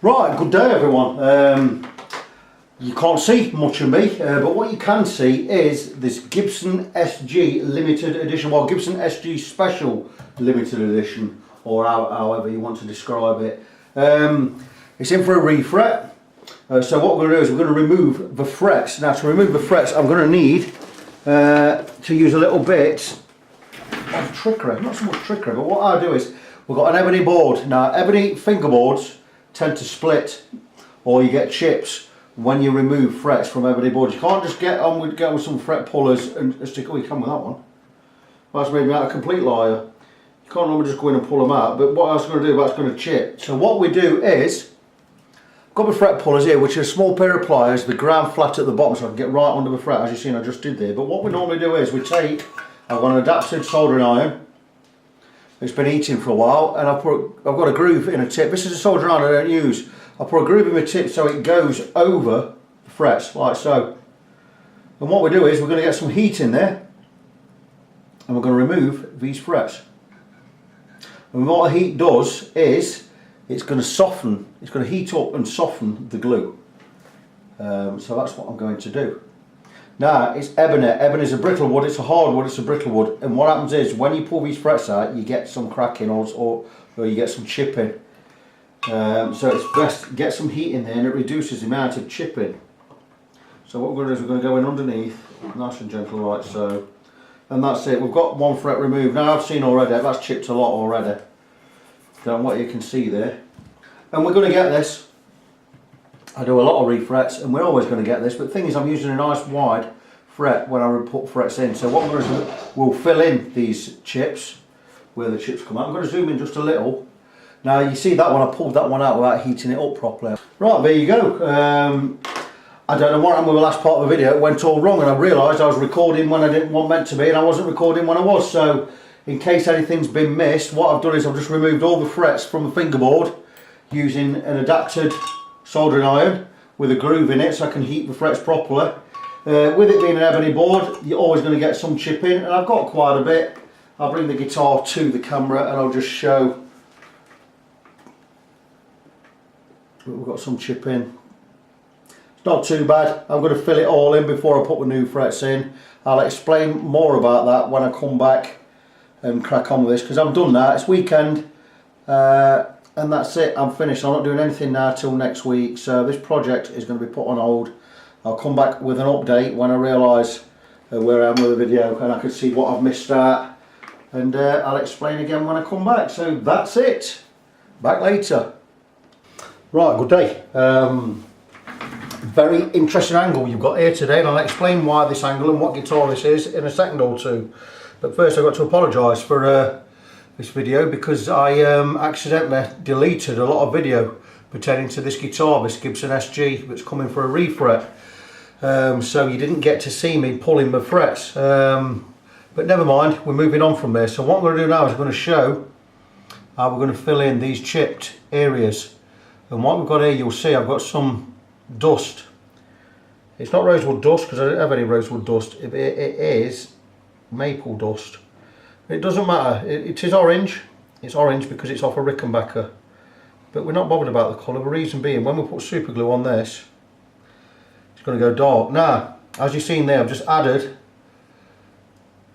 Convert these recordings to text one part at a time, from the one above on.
Right, good day everyone. You can't see much of me, but what you can see is this Gibson SG limited edition, well, Gibson SG special limited edition, or however you want to describe it. It's in for a refret. So what we're going to do is we're going to remove the frets. Now, to remove the frets, I'm going to need to use a little bit of trickery. Not so much trickery, but what I'll do is we've got an ebony board. Now, ebony fingerboards tend to split, or you get chips when you remove frets from ebony boards. You can't just get with some fret pullers and stick. Oh, you can with that one. Well, that's made me out a complete liar. You can't normally just go in and pull them out. But what else going to do? That's going to chip. So what we do is, I've got my fret pullers here, which are a small pair of pliers. The ground flat at the bottom, so I can get right under the fret. As you've seen, I just did there. But what we normally do is we take, I've got an adapted soldering iron. It's been heating for a while, and I've got a groove in a tip. This is a soldering iron I don't use. I put a groove in my tip so it goes over the frets, like so. And what we do is we're going to get some heat in there, and we're going to remove these frets. And what the heat does is it's going to soften, it's going to heat up and soften the glue. So that's what I'm going to do. Now, it's ebony. Ebony is a brittle wood, it's a hard wood, it's a brittle wood. And what happens is when you pull these frets out, you get some cracking or you get some chipping. So it's best to get some heat in there, and it reduces the amount of chipping. So what we're going to do is we're going to go in underneath, nice and gentle, like so. And that's it. We've got one fret removed. Now, I've seen already, that's chipped a lot already. From what you can see there. And we're going to get this. I do a lot of refrets, and we're always going to get this, but the thing is I'm using a nice wide fret when I put frets in. So what we're going to do, we'll fill in these chips where the chips come out. I'm going to zoom in just a little. Now you see that one, I pulled that one out without heating it up properly. Right, there you go. I don't know what happened with the last part of the video. It went all wrong, and I realised I was recording when I didn't want meant to be, and I wasn't recording when I was. So in case anything's been missed, what I've done is I've just removed all the frets from the fingerboard using an adapted soldering iron with a groove in it so I can heat the frets properly. With it being an ebony board, you're always going to get some chipping, and I've got quite a bit. I'll bring the guitar to the camera and I'll just show we've got some chipping. It's not too bad. I'm going to fill it all in before I put the new frets in. I'll explain more about that when I come back and crack on with this, because I've done that. It's weekend. And that's it, I'm finished. I'm not doing anything now till next week, so this project is going to be put on hold. I'll come back with an update when I realise where I am with the video and I can see what I've missed out, and I'll explain again when I come back. So that's it, back later. Right, good day. Very interesting angle you've got here today, and I'll explain why this angle and what guitar this is in a second or two. But first I've got to apologise for this video, because I accidentally deleted a lot of video pertaining to this guitar, this Gibson SG, that's coming for a refret. So you didn't get to see me pulling the frets. But never mind, we're moving on from there. So what I'm going to do now is I'm going to show how we're going to fill in these chipped areas. And what we've got here, you'll see I've got some dust. It's not rosewood dust, because I don't have any rosewood dust. It is maple dust. It doesn't matter, it is orange. It's orange because it's off a Rickenbacker, but we're not bothered about the colour. The reason being, when we put super glue on this, it's going to go dark. Now, as you've seen there, I've just added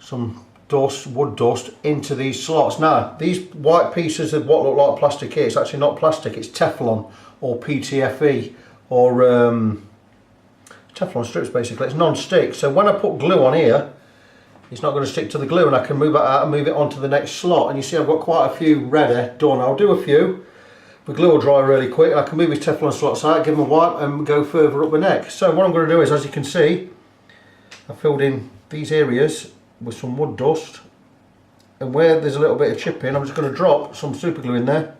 some dust, wood dust, into these slots. Now, these white pieces of what look like plastic here, it's actually not plastic, it's Teflon or PTFE or Teflon strips basically. It's non-stick, so when I put glue on here, it's not going to stick to the glue, and I can move it out and move it onto the next slot. And you see I've got quite a few ready done. I'll do a few. The glue will dry really quick, and I can move these Teflon slots out, give them a wipe, and go further up the neck. So what I'm going to do is, as you can see, I filled in these areas with some wood dust, and where there's a little bit of chipping, I'm just going to drop some super glue in there.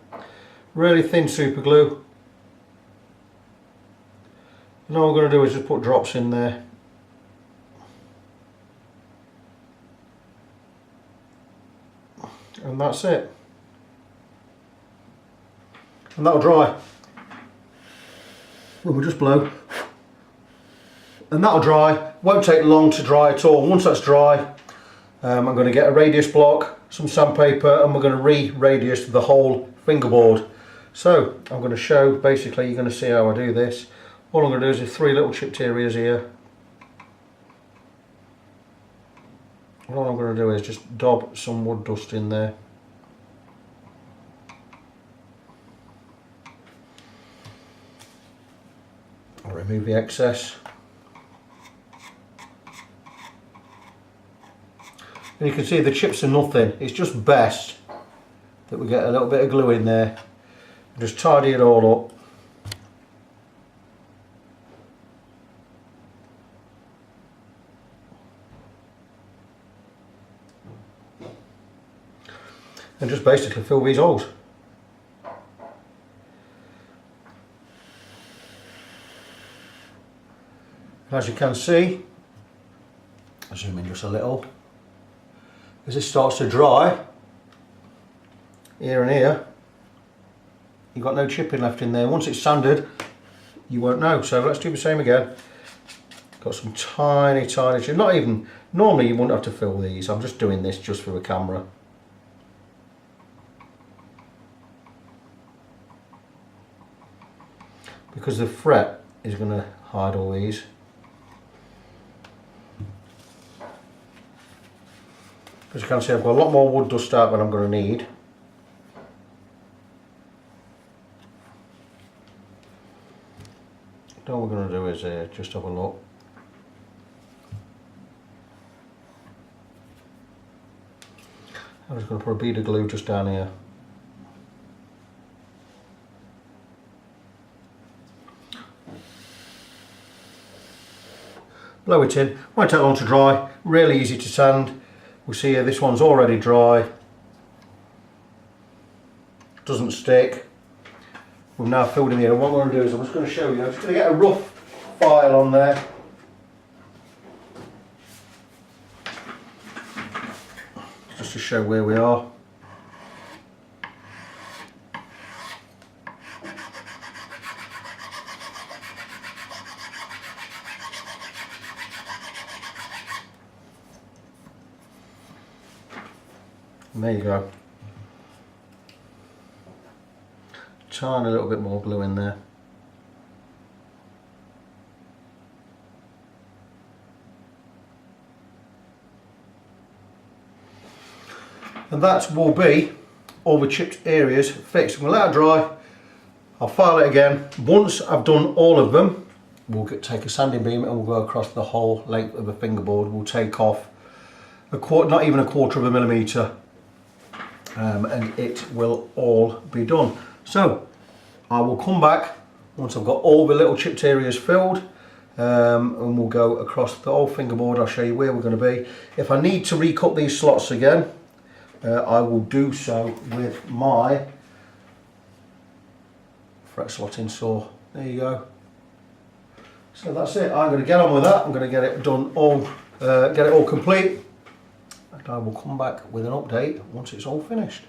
Really thin super glue. And all I'm going to do is just put drops in there. And that's it. And that'll dry. We'll just blow. And that'll dry. Won't take long to dry at all. Once that's dry, I'm going to get a radius block, some sandpaper, and we're going to re-radius the whole fingerboard. So I'm going to show, basically you're going to see how I do this. All I'm going to do is 3 little chipped areas here. And all I'm going to do is just dab some wood dust in there. I'll remove the excess. And you can see the chips are nothing. It's just best that we get a little bit of glue in there. Just tidy it all up. And just basically fill these holes. As you can see, I'll zoom in just a little, as this starts to dry, here and here, you've got no chipping left in there. Once it's sanded, you won't know. So let's do the same again. Got some tiny chips, not even, normally you wouldn't have to fill these, I'm just doing this just for the camera. Because the fret is going to hide all these. As you can see, I've got a lot more wood dust out than I'm going to need. All we're going to do is just have a look. I'm just going to put a bead of glue just down here. Blow it in, won't take long to dry, really easy to sand. We'll see here this one's already dry, doesn't stick. We've now filled in here, and what I'm going to do is I'm just going to show you, I'm just going to get a rough file on there. Just to show where we are. And there you go. Tiny little bit more glue in there. And that will be all the chipped areas fixed. I'm going to let it dry. I'll file it again. Once I've done all of them, we'll take a sanding beam and we'll go across the whole length of the fingerboard. We'll take off not even a quarter of a millimetre. And it will all be done. So I will come back once I've got all the little chipped areas filled, and we'll go across the whole fingerboard. I'll show you where we're going to be. If I need to recut these slots again, I will do so with my fret slotting saw. There you go. So that's it. I'm going to get on with that. I'm going to get it done all, get it all complete. I will come back with an update once it's all finished.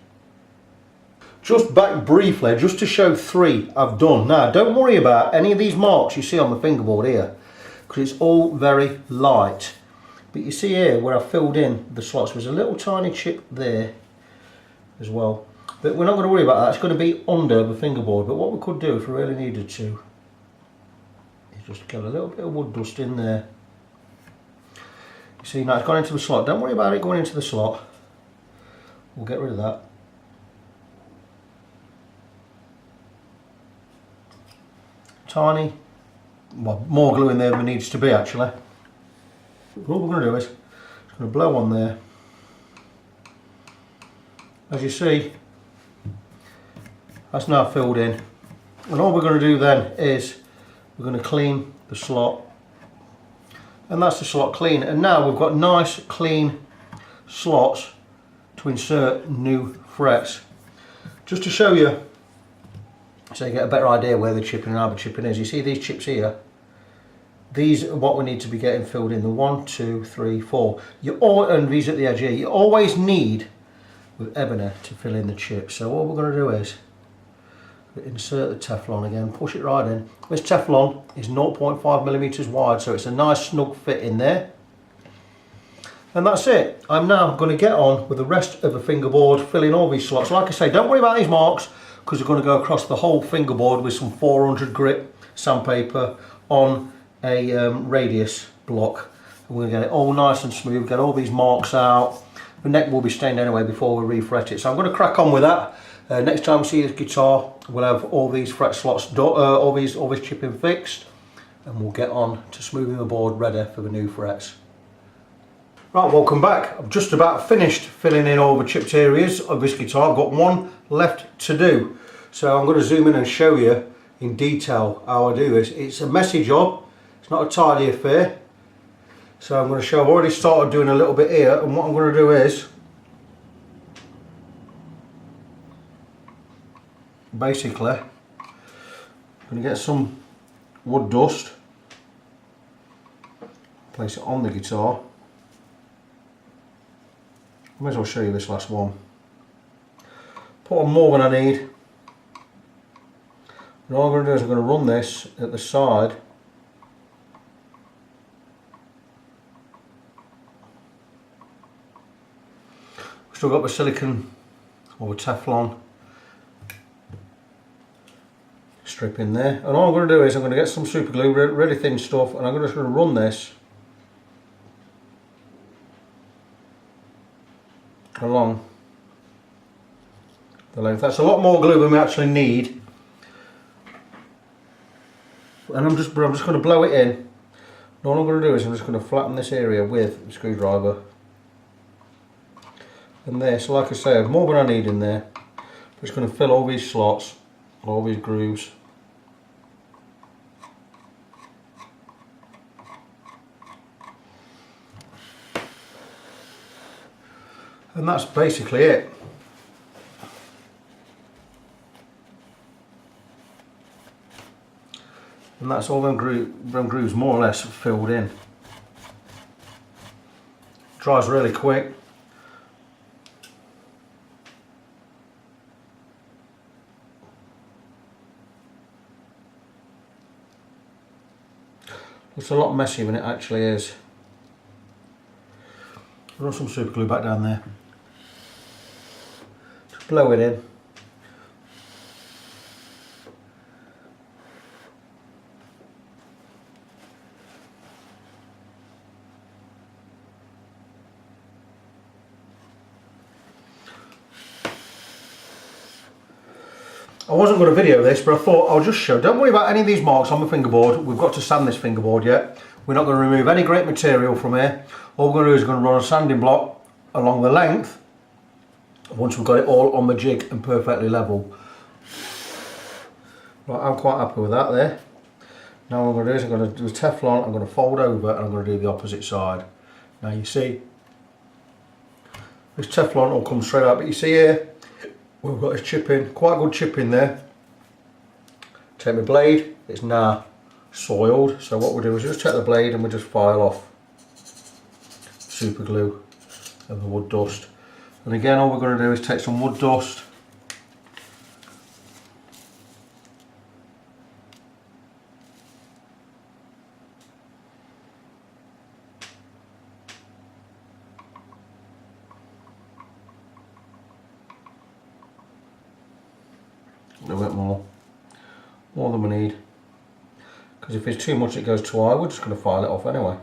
Just back briefly, just to show 3 I've done. Now don't worry about any of these marks you see on the fingerboard here, because it's all very light. But you see here where I filled in the slots, there's a little tiny chip there as well. But we're not going to worry about that, it's going to be under the fingerboard. But what we could do if we really needed to is just get a little bit of wood dust in there. You see now it's gone into the slot. Don't worry about it going into the slot. We'll get rid of that. Tiny, well, more glue in there than there needs to be actually. What we're going to do is just going to blow on there. As you see, that's now filled in. And all we're going to do then is we're going to clean the slot. And that's the slot clean. And now we've got nice clean slots to insert new frets. Just to show you, so you get a better idea where the chipping and how the chipping is. You see these chips here? These are what we need to be getting filled in. The 1, 2, 3, 4. And these at the edge here. You always need, with Ebony, to fill in the chips. So what we're going to do is insert the Teflon again, push it right in. This Teflon is 0.5mm wide, so it's a nice snug fit in there. And that's it. I'm now going to get on with the rest of the fingerboard, filling all these slots. Like I say, don't worry about these marks. because we're going to go across the whole fingerboard with some 400 grit sandpaper on a radius block. And we're going to get it all nice and smooth, get all these marks out. The neck will be stained anyway before we refret it. So I'm going to crack on with that. Next time we see this guitar, we'll have all these fret slots, all these chipping fixed, and we'll get on to smoothing the board ready for the new frets. Right, welcome back. I've just about finished filling in all the chipped areas of this guitar. I've got one left to do. So I'm going to zoom in and show you in detail how I do this. It's a messy job, it's not a tidy affair. So I'm going to show, I've already started doing a little bit here, and what I'm going to do is basically I'm going to get some wood dust, place it on the guitar. I may as well show you this last one. Put on more than I need. And all I'm going to do is I'm going to run this at the side. Still got the silicone or the Teflon strip in there. And all I'm going to do is I'm going to get some super glue, really thin stuff, and I'm just going to run this along the length. That's a lot more glue than we actually need, and I'm just going to blow it in. And all I'm going to do is I'm just going to flatten this area with the screwdriver. And this, like I say, I have more than I need in there. I'm just going to fill all these slots, all these grooves. And that's basically it. And that's all them grooves more or less filled in. Dries really quick. Looks a lot messier than it actually is. Run some super glue back down there. Just blow it in. I wasn't going to video this, but I thought I'll just show. Don't worry about any of these marks on the fingerboard. We've got to sand this fingerboard yet. We're not going to remove any great material from here. All we're going to do is going to run a sanding block along the length once we've got it all on the jig and perfectly level. Right, I'm quite happy with that there. Now what I'm going to do is I'm going to do Teflon, I'm going to fold over, and I'm going to do the opposite side. Now you see, this Teflon will come straight out, but you see here, we've got this chip in, quite a good chip in there. Take my blade, it's now soiled, so what we'll do is just take the blade and we'll just file off super glue and the wood dust. And again, all we're going to do is take some wood dust, a little bit more than we need, because if it's too much it goes too high. We're just going to file it off anyway.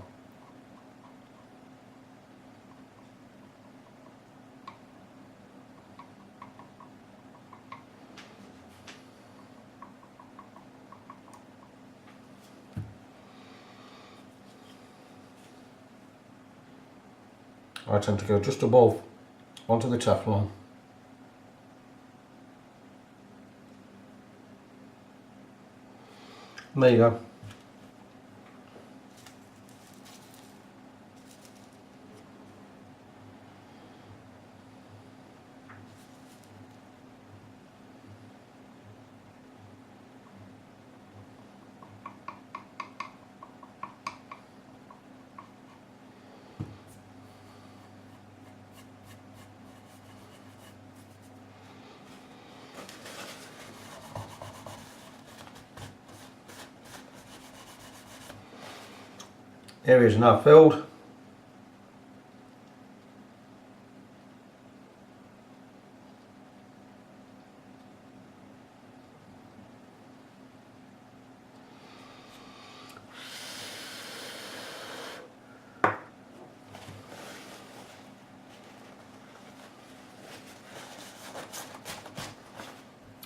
I tend to go just above onto the Teflon. And there you go. Areas are now filled.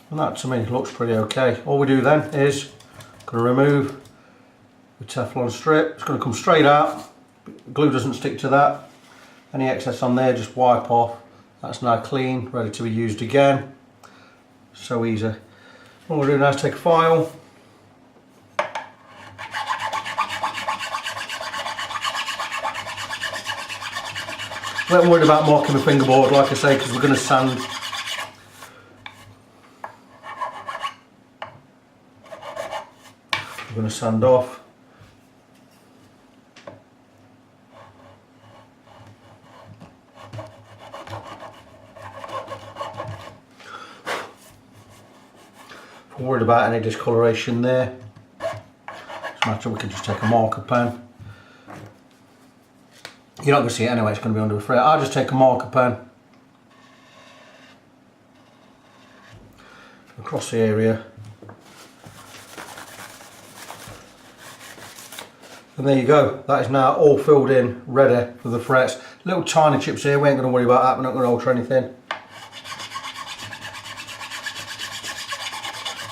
And that to me looks pretty okay. All we do then is going to remove the Teflon strip. It's going to come straight out. Glue doesn't stick to that. Any excess on there just wipe off. That's now clean, ready to be used again. So easy. What we'll do now is take a file. I ain't worried about marking the fingerboard, like I say, because we're going to sand. We're going to sand off. If we're worried about any discoloration there, it's a matter we can just take a marker pen. You're not going to see it anyway, it's going to be under a fret. I'll just take a marker pen across the area. And there you go, that is now all filled in, ready for the frets. Little tiny chips here, we ain't going to worry about that, we're not going to alter anything.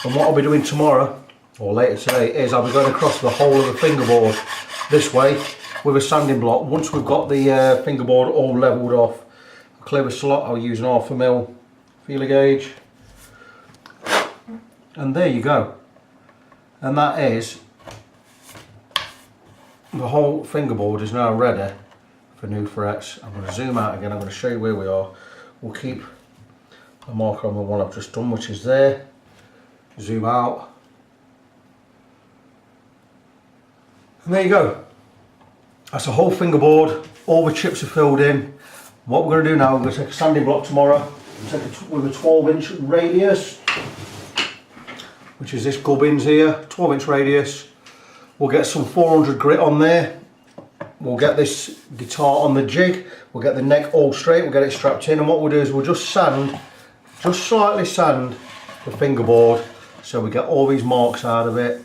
And what I'll be doing tomorrow, or later today, is I'll be going across the whole of the fingerboard this way with a sanding block. Once we've got the fingerboard all levelled off, I'll clear the slot, I'll use an 1/2 mm feeler gauge. And there you go. And that is, the whole fingerboard is now ready for new frets. I'm going to zoom out again, I'm going to show you where we are. We'll keep a marker on the one I've just done, which is there. Zoom out. And there you go. That's a whole fingerboard, all the chips are filled in. What we're going to do now, we're going to take a sanding block tomorrow, take it with a 12-inch radius, which is this gubbins here, 12-inch radius. We'll get some 400 grit on there. We'll get this guitar on the jig, we'll get the neck all straight, we'll get it strapped in, and what we'll do is we'll just sand, just slightly sand the fingerboard so we get all these marks out of it.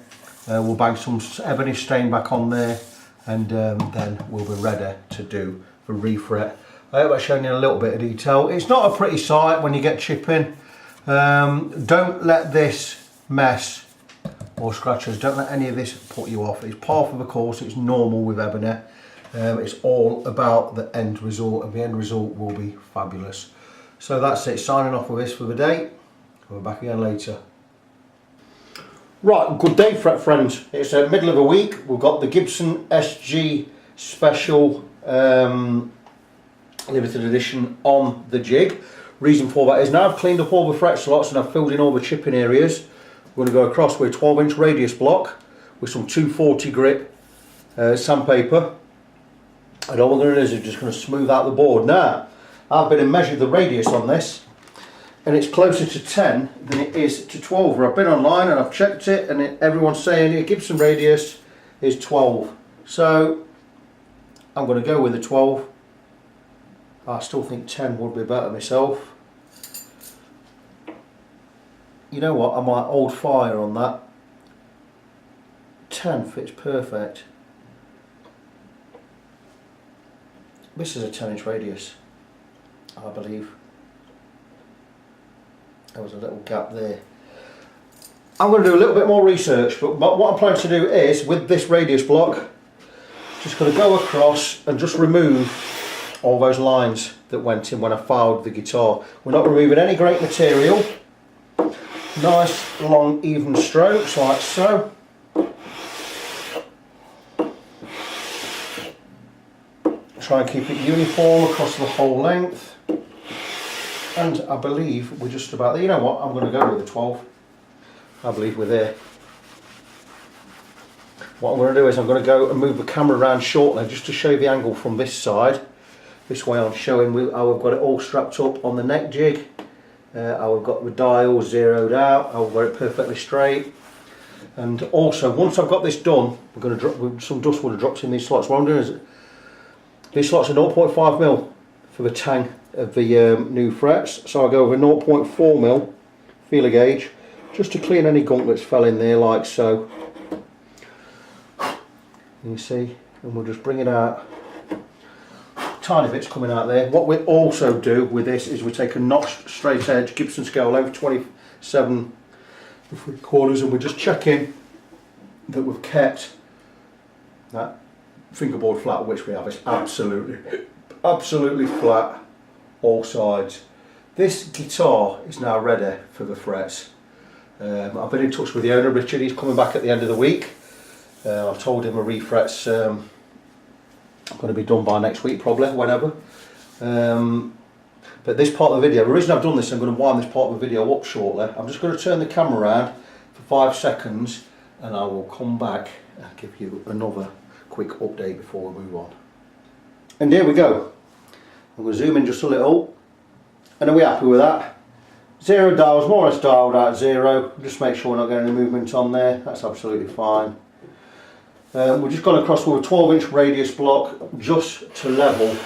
We'll bang some ebony stain back on there, and then we'll be ready to do the refret. I hope I've shown you a little bit of detail. It's not a pretty sight when you get chipping. Don't let this mess or scratches, don't let any of this put you off. It's par for the course, it's normal with ebony. It's all about the end result, and the end result will be fabulous. So that's it, signing off with this for the day. We're back again later. Right, good day friends. It's the middle of the week. We've got the Gibson SG Special limited edition on the jig. Reason for that is now I've cleaned up all the fret slots and I've filled in all the chipping areas. We're going to go across with a 12-inch radius block with some 240 grit sandpaper, and all we're going to do is just going to smooth out the board. Now I've been and measured the radius on this, and it's closer to 10 than it is to 12. I've been online and I've checked it, and everyone's saying a Gibson radius is 12. So I'm going to go with the 12. I still think 10 would be better myself. You know what, I might hold fire on that. 10 fits perfect. This is a 10-inch radius, I believe. There was a little gap there. I'm going to do a little bit more research, but what I'm planning to do is, with this radius block, just going to go across and just remove all those lines that went in when I filed the guitar. We're not removing any great material. Nice long even strokes like so. Try and keep it uniform across the whole length. And I believe we're just about there. You know what, I'm going to go with the 12. I believe we're there. What I'm going to do is I'm going to go and move the camera around shortly just to show you the angle from this side. This way I'm showing how I've got it all strapped up on the neck jig. How I've got the dial zeroed out, how I've got it perfectly straight. And also, once I've got this done, we're going to drop, some dust would have dropped in these slots. What I'm doing is, these slots are 0.5 mm for the tang of the new frets. So I'll go with a 0.4 mm feeler gauge, just to clean any gunk that's fell in there like so. You see, and we'll just bring it out. Tiny bits coming out there. What we also do with this is we take a notched straight edge Gibson scale length 7 3/4, and we're just checking that we've kept that fingerboard flat, which we have. It's absolutely flat, all sides. This guitar is now ready for the frets. I've been in touch with the owner, Richard. He's coming back at the end of the week. I've told him a refrets going to be done by next week, probably, whenever. But this part of the video, the reason I've done this, I'm going to wind this part of the video up shortly. I'm just going to turn the camera around for 5 seconds and I will come back and give you another quick update before we move on. And here we go. I'm going to zoom in just a little. And are we happy with that? 0 dials, more or less dialed out 0. Just make sure we're not getting any movement on there. That's absolutely fine. We've just gone across with a 12-inch radius block just to level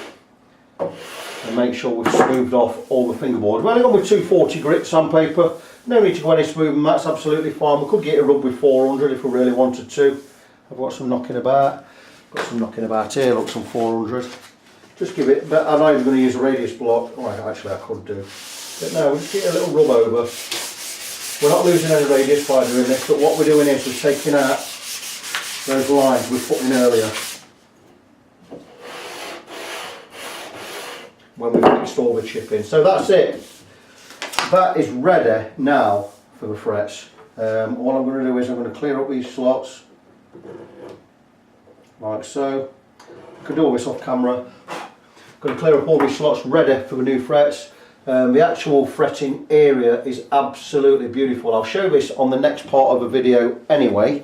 and make sure we've smoothed off all the fingerboards. We've only gone with 240 grit sandpaper. No need to go any smoothing, that's absolutely fine. We could get it rubbed with 400 if we really wanted to. I've got some knocking about. Got some knocking about here, look, some 400. Just give it, but I'm not even going to use a radius block. Oh, actually I could do. But no, we'll just get a little rub over. We're not losing any radius by doing this, but what we're doing is we're taking out those lines we put in earlier when we fixed all the chip in. So that's it. That is ready now for the frets. All I'm going to do is I'm going to clear up these slots like so. I can do all this off camera. I'm going to clear up all these slots ready for the new frets. The actual fretting area is absolutely beautiful. I'll show this on the next part of the video anyway,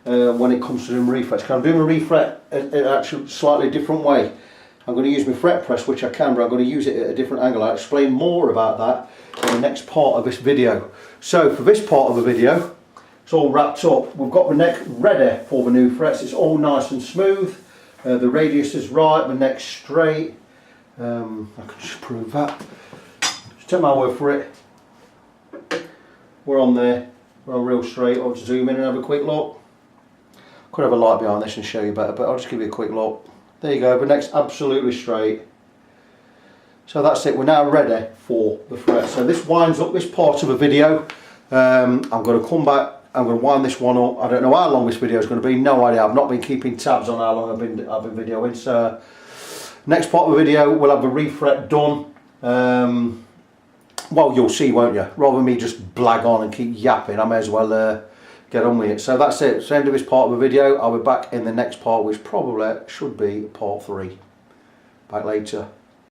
when it comes to doing refrets. Because I'm doing a refret in an actual slightly different way. I'm going to use my fret press, which I can, but I'm going to use it at a different angle. I'll explain more about that in the next part of this video. So for this part of the video, it's all wrapped up. We've got the neck ready for the new frets. It's all nice and smooth. The radius is right, the neck's straight. I can just prove that. Just take my word for it. We're on there. We're on real straight. I'll just zoom in and have a quick look. Could have a light behind this and show you better, but I'll just give you a quick look. There you go, the neck's absolutely straight. So that's it, we're now ready for the fret. So this winds up this part of the video. I'm going to come back, I'm going to wind this one up. I don't know how long this video is going to be, no idea. I've not been keeping tabs on how long I've been videoing. So next part of the video, we'll have the refret done. Well, you'll see, won't you? Rather than me just blag on and keep yapping, I may as well get on with it. So that's it, it's the end of this part of the video. I'll be back in the next part, which probably should be part 3. Back later.